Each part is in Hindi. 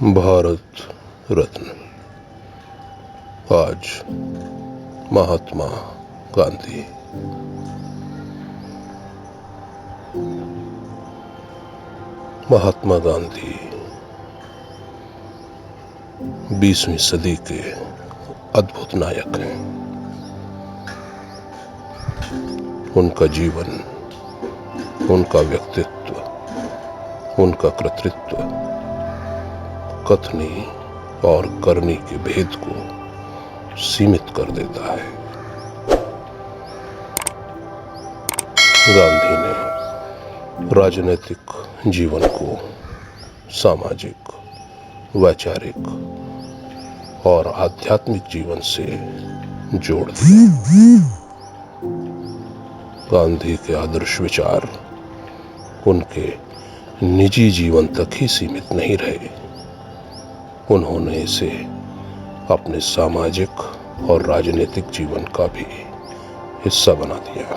भारत रत्न आज महात्मा गांधी। महात्मा गांधी 20वीं सदी के अद्भुत नायक हैं। उनका जीवन, उनका व्यक्तित्व, उनका कृतित्व कथनी और करनी के भेद को सीमित कर देता है। गांधी ने राजनीतिक जीवन को सामाजिक, वैचारिक और आध्यात्मिक जीवन से जोड़ दिया। गांधी के आदर्श विचार उनके निजी जीवन तक ही सीमित नहीं रहे, उन्होंने इसे अपने सामाजिक और राजनीतिक जीवन का भी हिस्सा बना दिया।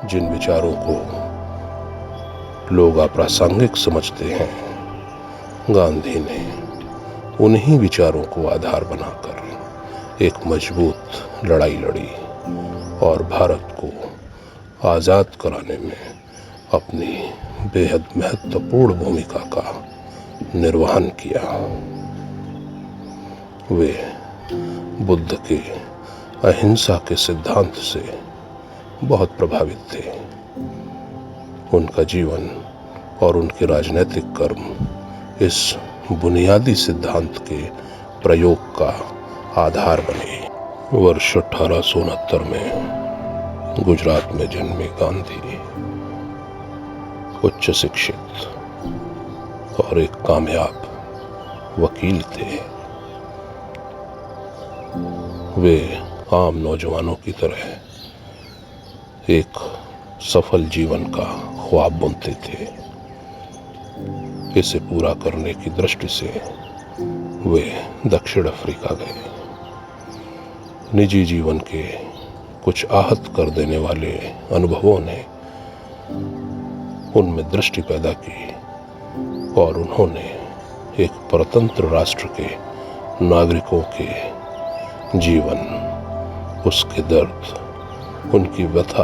जिन विचारों को लोग अप्रासंगिक समझते हैं, गांधी ने उन्हीं विचारों को आधार बनाकर एक मजबूत लड़ाई लड़ी और भारत को आजाद कराने में अपनी बेहद महत्वपूर्ण भूमिका का निर्वहन किया। वे बुद्ध के अहिंसा के सिद्धांत से बहुत प्रभावित थे। उनका जीवन और उनके राजनीतिक कर्म इस बुनियादी सिद्धांत के प्रयोग का आधार बने। वर्ष 1869 में गुजरात में जन्मे गांधी उच्च शिक्षित और एक कामयाब वकील थे। वे आम नौजवानों की तरह एक सफल जीवन का ख्वाब बुनते थे। इसे पूरा करने की दृष्टि से वे दक्षिण अफ्रीका गए। निजी जीवन के कुछ आहत कर देने वाले अनुभवों ने उनमें दृष्टि पैदा की और उन्होंने एक परतंत्र राष्ट्र के नागरिकों के जीवन, उसके दर्द, उनकी व्यथा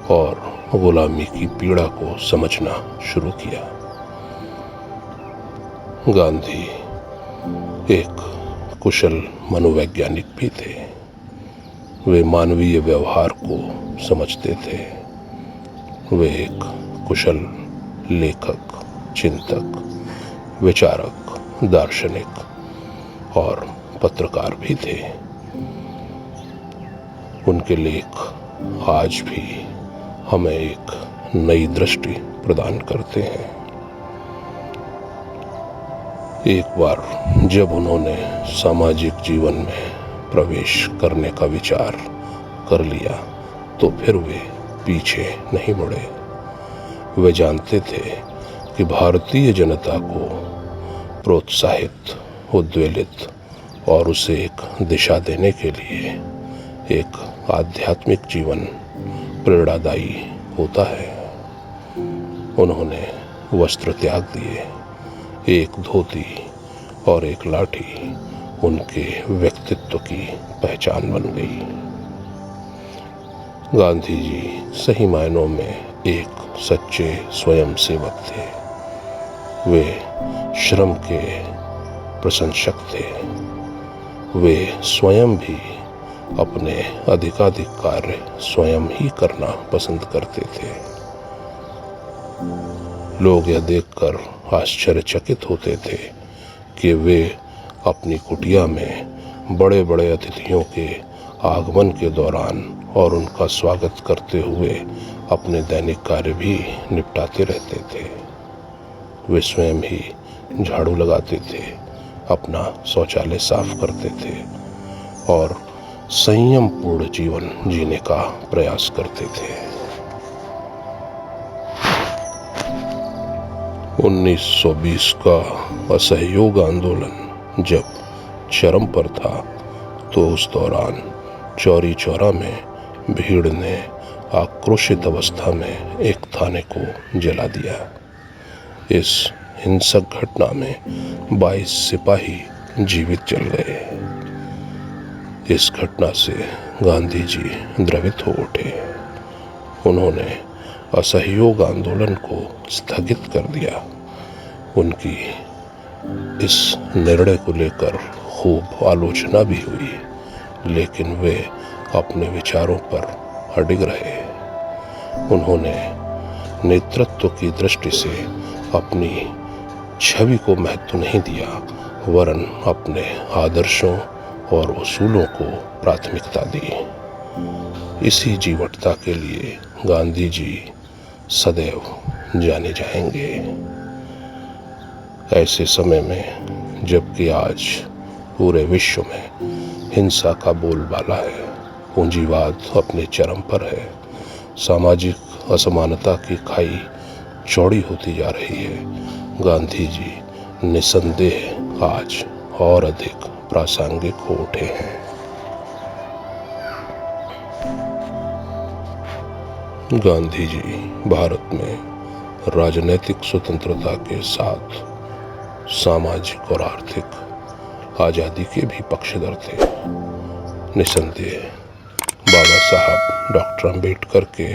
और गुलामी की पीड़ा को समझना शुरू किया। गांधी एक कुशल मनोवैज्ञानिक भी थे। वे मानवीय व्यवहार को समझते थे। वे एक कुशल लेखक, चिंतक, विचारक, दार्शनिक और पत्रकार भी थे। उनके लेख आज भी हमें एक नई दृष्टि प्रदान करते हैं। एक बार जब उन्होंने सामाजिक जीवन में प्रवेश करने का विचार कर लिया, तो फिर वे पीछे नहीं मुड़े। वे जानते थे कि भारतीय जनता को प्रोत्साहित, उद्वेलित और उसे एक दिशा देने के लिए एक आध्यात्मिक जीवन प्रेरणादायी होता है। उन्होंने वस्त्र त्याग दिए। एक धोती और एक लाठी उनके व्यक्तित्व की पहचान बन गई। गांधी जी सही मायनों में एक सच्चे स्वयंसेवक थे। वे श्रम के प्रशंसक थे। वे स्वयं भी अपने अधिकाधिक कार्य स्वयं ही करना पसंद करते थे। लोग यह देखकर आश्चर्यचकित होते थे कि वे अपनी कुटिया में बड़े बड़े अतिथियों के आगमन के दौरान और उनका स्वागत करते हुए अपने दैनिक कार्य भी निपटाते रहते थे। वे स्वयं ही झाड़ू लगाते थे, अपना शौचालय साफ करते थे और संयम पूर्ण जीवन जीने का प्रयास करते थे। 1920 का असहयोग आंदोलन जब चरम पर था, तो उस दौरान चौरी चौरा में भीड़ ने आक्रोशित अवस्था में एक थाने को जला दिया। इस हिंसक घटना में 22 सिपाही जीवित जल गए। इस घटना से गांधी जी द्रवित हो उठे। उन्होंने असहयोग आंदोलन को स्थगित कर दिया। उनकी इस निर्णय को लेकर खूब आलोचना भी हुई, लेकिन वे अपने विचारों पर अडिग रहे। उन्होंने नेतृत्व की दृष्टि से अपनी छवि को महत्व नहीं दिया, वरन अपने आदर्शों और उसूलों को प्राथमिकता दी। इसी जीवटता के लिए गांधी जी सदैव जाने जाएंगे। ऐसे समय में, जबकि आज पूरे विश्व में हिंसा का बोलबाला है, पूंजीवाद अपने चरम पर है, सामाजिक असमानता की खाई चौड़ी होती जा रही है, गांधी जी निसंदेह आज और अधिक प्रासंगिक हो उठे हैं। गांधी जी भारत में राजनीतिक स्वतंत्रता के साथ सामाजिक और आर्थिक आजादी के भी पक्षधर थे। निसंदेह बाबा साहब डॉक्टर अंबेडकर के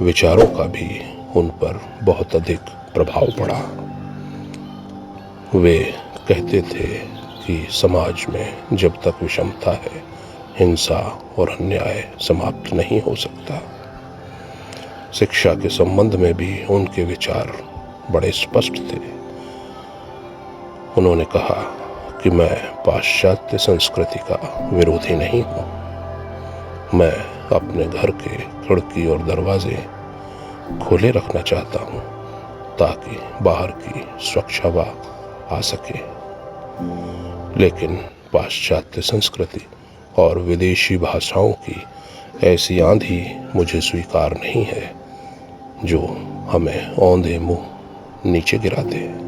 विचारों का भी उन पर बहुत अधिक प्रभाव पड़ा। वे कहते थे कि समाज में जब तक विषमता है, हिंसा और अन्याय समाप्त नहीं हो सकता। शिक्षा के संबंध में भी उनके विचार बड़े स्पष्ट थे। उन्होंने कहा कि मैं पाश्चात्य संस्कृति का विरोधी नहीं हूँ। मैं अपने घर के खिड़की और दरवाजे खुले रखना चाहता हूँ ताकि बाहर की स्वच्छ हवा आ सके। लेकिन पाश्चात्य संस्कृति और विदेशी भाषाओं की ऐसी आंधी मुझे स्वीकार नहीं है जो हमें औंधे मुंह नीचे गिरा दे।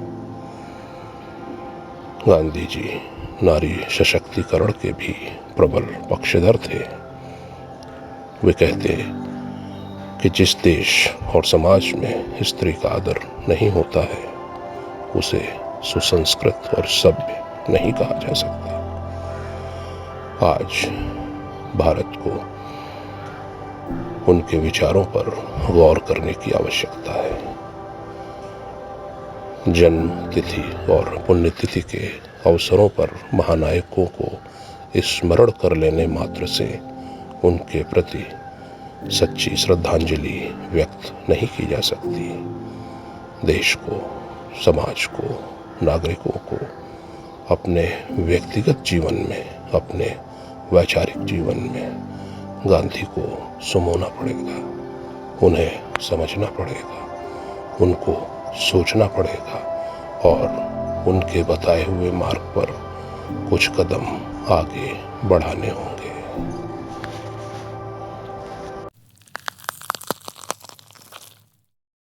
गांधी जी नारी सशक्तिकरण के भी प्रबल पक्षधर थे। वे कहते कि जिस देश और समाज में स्त्री का आदर नहीं होता है, उसे सुसंस्कृत और सभ्य नहीं कहा जा सकता। आज भारत को उनके विचारों पर गौर करने की आवश्यकता है। जन्म तिथि और पुण्यतिथि के अवसरों पर महानायकों को स्मरण कर लेने मात्र से उनके प्रति सच्ची श्रद्धांजलि व्यक्त नहीं की जा सकती। देश को, समाज को, नागरिकों को अपने व्यक्तिगत जीवन में, अपने वैचारिक जीवन में गांधी को सुमोना पड़ेगा, उन्हें समझना पड़ेगा, उनको सोचना पड़ेगा और उनके बताए हुए मार्ग पर कुछ कदम आगे बढ़ाने होंगे।